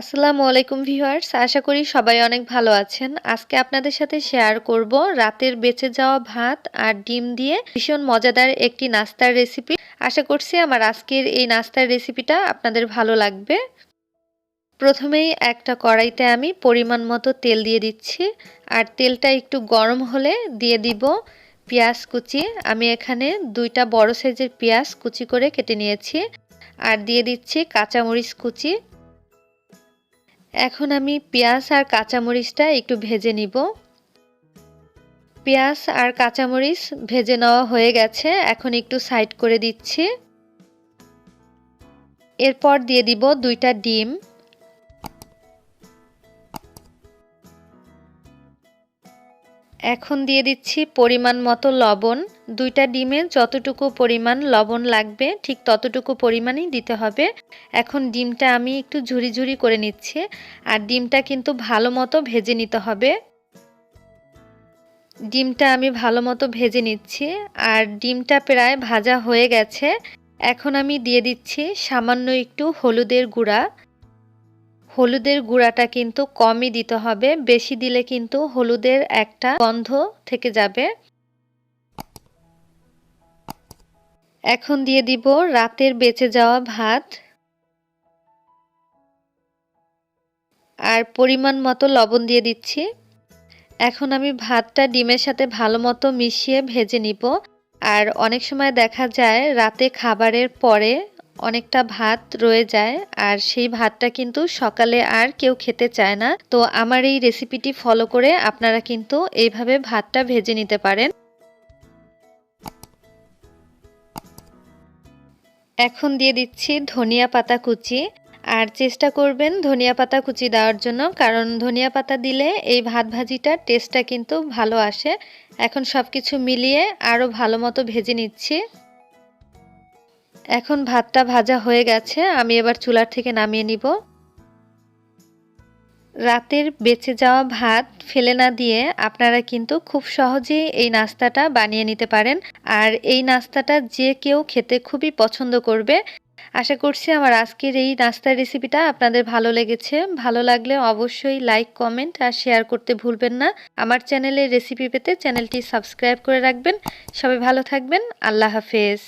আসসালামু আলাইকুম ভিউয়ার্স, আশা করি সবাই অনেক ভালো আছেন। আজকে আপনাদের সাথে শেয়ার করব রাতের বেঁচে যাওয়া ভাত আর ডিম দিয়ে ভীষণ মজাদার একটি নাস্তার রেসিপি। আশা করছি আমার আজকের এই নাস্তার রেসিপিটা আপনাদের ভালো লাগবে। প্রথমেই একটা কড়াইতে আমি পরিমাণ মতো তেল দিয়ে দিচ্ছি, আর তেলটা একটু গরম হলে দিয়ে দিব পেঁয়াজ কুচি। আমি এখানে 2টা বড় সাইজের পেঁয়াজ কুচি করে কেটে নিয়েছি, আর দিয়ে দিচ্ছি কাঁচামরিচ কুচি। এখন আমি পেঁয়াজ আর কাঁচামরিচটা একটু ভেজে নিব। পেঁয়াজ আর কাঁচামরিচ ভেজে নেওয়া হয়ে গেছে, এখন একটু সাইড করে দিচ্ছি। এরপর দিয়ে দিব 2টা ডিম। এখন দিয়ে দিচ্ছি পরিমাণ মতো লবণ। 2টা ডিমে যতটুকু পরিমাণ লবণ লাগবে ঠিক ততটুকু পরিমাণই দিতে হবে। এখন ডিমটা আমি একটু ঝুরি ঝুরি করে নিচ্ছি, আর ডিমটা কিন্তু ভালো মতো ভেজে নিতে হবে। ডিমটা আমি ভালো মতো ভেজে নিচ্ছি, আর ডিমটা প্রায় ভাজা হয়ে গেছে। এখন আমি দিয়ে দিচ্ছি সামান্য একটু হলুদের গুঁড়া। হলুদের গুঁড়াটা কিন্তু কমই দিতে হবে, বেশি দিলে কিন্তু হলুদের একটা গন্ধ থেকে যাবে। এখন দিয়ে দিব রাতের বেঁচে যাওয়া ভাত, আর পরিমাণ মতো লবণ দিয়ে দিচ্ছি। এখন আমি ভাতটা ডিমের সাথে ভালো মতো মিশিয়ে ভেজে নিব। আর অনেক সময় দেখা যায় রাতে খাবারের পরে অনেকটা ভাত রয়ে যায়, আর সেই ভাতটা কিন্তু সকালে আর কেউ খেতে চায় না। তো আমার এই রেসিপিটি ফলো করে আপনারা কিন্তু এইভাবে ভাতটা ভেজে নিতে পারেন। এখন দিয়ে দিচ্ছি ধনিয়া পাতা কুচি, আর চেষ্টা করবেন ধনিয়া পাতা কুচি দেওয়ার জন্য, কারণ ধনিয়া পাতা দিলে এই ভাত ভাজিটার টেস্টটা কিন্তু ভালো আসে। এখন সব কিছু মিলিয়ে আরও ভালো মতো ভেজে নিচ্ছি। এখন ভাতটা ভাজা হয়ে গেছে, আমি এবার চুলার থেকে নামিয়ে নিব। রাতের বেঁচে যাওয়া ভাত ফেলে না দিয়ে আপনারা কিন্তু খুব সহজেই এই নাস্তাটা বানিয়ে নিতে পারেন, আর এই নাস্তাটা যে কেউ খেতে খুবই পছন্দ করবে। আশা করছি আমার আজকের এই নাস্তার রেসিপিটা আপনাদের ভালো লেগেছে। ভালো লাগলে অবশ্যই লাইক, কমেন্ট আর শেয়ার করতে ভুলবেন না। আমার চ্যানেলের রেসিপি পেতে চ্যানেলটি সাবস্ক্রাইব করে রাখবেন। সবাই ভালো থাকবেন। আল্লাহ হাফেজ।